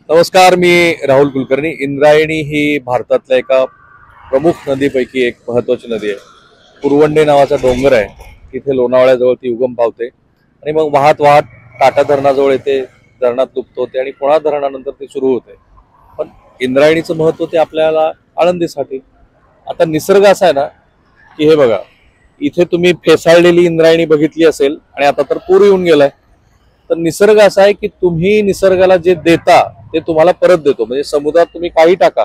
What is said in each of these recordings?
नमस्कार, मी राहुल कुलकर्णी। इंद्रायणी ही भारतातल्या एका प्रमुख नदीपैकी एक महत्त्वाची नदी आहे। पुरवंडे नावाचा डोंगर आहे, तिथे लोणावळ्याजवळ ती उगम पावते आणि मग वाहत वाहत टाटा धरणाजवळ येते, धरणात लुप्त होते आणि पुन्हा धरणानंतर ती सुरू होते। पण इंद्रायणीचं महत्त्व ते आपल्याला आळंदीसाठी। आता निसर्ग असा आहे ना की हे बघा, इथे तुम्ही फेसाळलेली इंद्रायणी बघितली असेल आणि आता तर पूर येऊन गेलाय। तर निसर्ग असा आहे की तुम्ही निसर्गाला जे देता ते तुम्हाला परत देतो। म्हणजे समुद्रात तुम्ही काही टाका,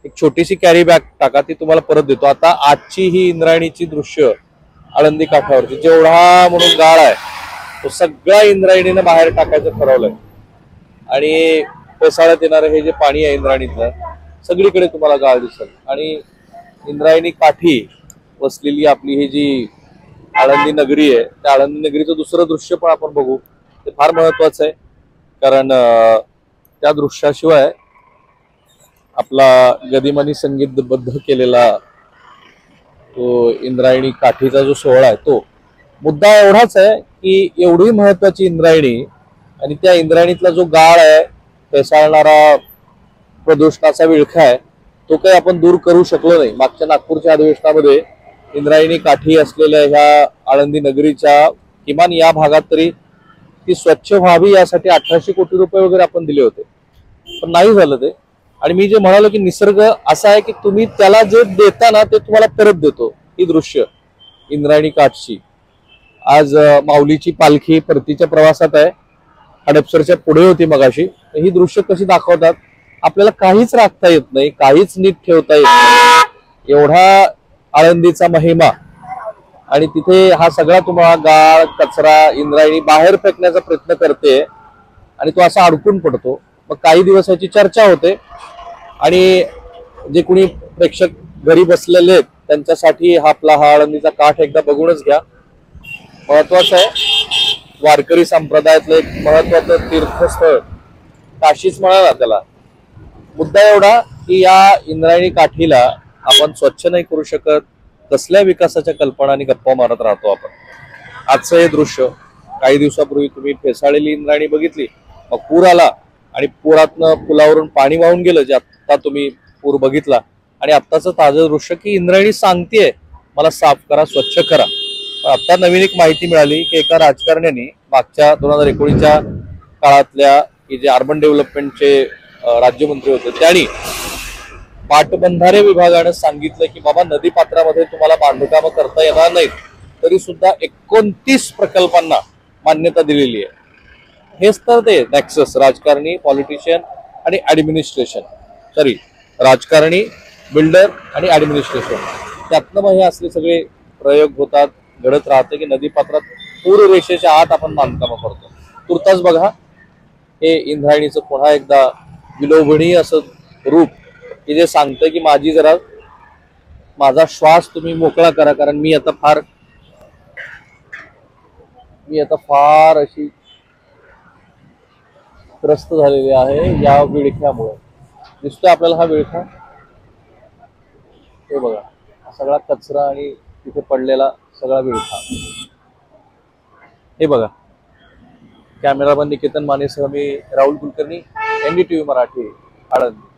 एक छोटीशी कॅरी बॅग टाका, ती तुम्हाला परत देतो। आता आजची ही इंद्रायणीची दृश्य आळंदी काठावरची, जेवढा म्हणून गाळ आहे तो सगळा इंद्रायणीनं बाहेर टाकायचं ठरवलंय आणि कोसळत येणारं हे जे पाणी आहे इंद्रायणीतलं, सगळीकडे तुम्हाला गाळ दिसेल। आणि इंद्रायणी काठी वसलेली आपली ही जी आळंदी नगरी आहे, त्या आळंदी नगरीचं दुसरं दृश्य पण आपण बघू। ते फार महत्वाचं आहे, कारण त्या दृश्याशिवाय आपला गदिमांनी संगीतबद्ध केलेला तो इंद्रायणी काठीचा जो सोहळा आहे, तो मुद्दा एवढाच आहे की एवढी महत्वाची इंद्रायणी आणि त्या इंद्रायणीतला जो गाळ आहे, पेसाळणारा प्रदूषणाचा विळखा आहे, तो काही आपण दूर करू शकलो नाही। मागच्या नागपूरच्या अधिवेशनामध्ये इंद्रायणी काठी असलेल्या ह्या आळंदी नगरीच्या किमान या भागात तरी ती स्वच्छ व्हावी यासाठी 1800 कोटी रुपये वगैरे आपण दिले होते, पण नाही झालं ते। आणि मी जे म्हणालो की निसर्ग असा आहे की तुम्ही त्याला जे देता ना ते तुम्हाला परत देतो। ही दृश्य इंद्रायणी काठची आज माऊलीची पालखी परतीच्या प्रवासात आहे, हडपसरच्या पुढे होती मगाशी। ही दृश्य कशी दाखवतात, आपल्याला काहीच राखता येत नाही, काहीच नीट ठेवता येत नाही, एवढा आळंदीचा महिमा। आणि तिथे हा सगळा तुम्हाला गाळ कचरा इंद्रायणी बाहेर फेकण्याचा प्रयत्न करते आणि तो असा अडकून पडतो। मग काही दिवस याची चर्चा होते आणि जे कोणी प्रेक्षक घरी बसलेले आहेत त्यांच्यासाठी हा आपला हा आळंदीचा काठ एकदा बघूनच घ्या। महत्वाचं आहे, वारकरी संप्रदायातलं एक महत्वाचं तीर्थस्थळ, काशीच म्हणा ना त्याला। मुद्दा एवढा की या इंद्रायणी काठीला आपण स्वच्छ नाही करू शकत, कसल्या विकासाच्या कल्पना आणि गप्पा मारत राहतो आपण। आजचं हे दृश्य, काही दिवसापूर्वी तुम्ही फेसाळलेली इंद्रायणी बघितली, मग पूर आला आणि पुरातनं पुलावरून पाणी वाहून गेलं, जे आता तुम्ही पूर बघितला। आणि आत्ताचं ताजं दृश्य की इंद्रायणी सांगतेय मला साफ करा, स्वच्छ करा। आता नवीन एक माहिती मिळाली की एका राजकारण्याने मागच्या 2019च्या काळातल्या की जे अर्बन डेव्हलपमेंटचे राज्यमंत्री होते, त्यांनी पाटबंधारे विभागानं सांगितलं की बाबा नदीपात्रामध्ये तुम्हाला बांधकामं करता येणार नाहीत, तरी सुद्धा 29 प्रकल्पांना मान्यता दिलेली आहे। हेच तर ते नेक्सस, राजकारणी, पॉलिटिशियन आणि ऍडमिनिस्ट्रेशन, सॉरी राजकारणी, बिल्डर आणि ऍडमिनिस्ट्रेशन, त्यातनं मग हे असले सगळे प्रयोग होतात, घडत राहते की नदीपात्रात पूर रेषेच्या आत आपण बांधकामं करतो। तुर्तास बघा, हे इंद्रायणीचं पुन्हा एकदा विलोभनीय असं रूप की जे सांगतं की माझा श्वास तुम्ही मोकळा करा, कारण मी आता फार अशी त्रस्त झालेली आहे या विळख्यामुळे। दिसतोय आपल्याला हा विळखा, हे बघा, सगळा कचरा आणि तिथे पडलेला सगळा विळखा। हे बघा, कॅमेरामन निकेतन मानेसह मी राहुल कुलकर्णी, NDTV मराठी, आळंदी।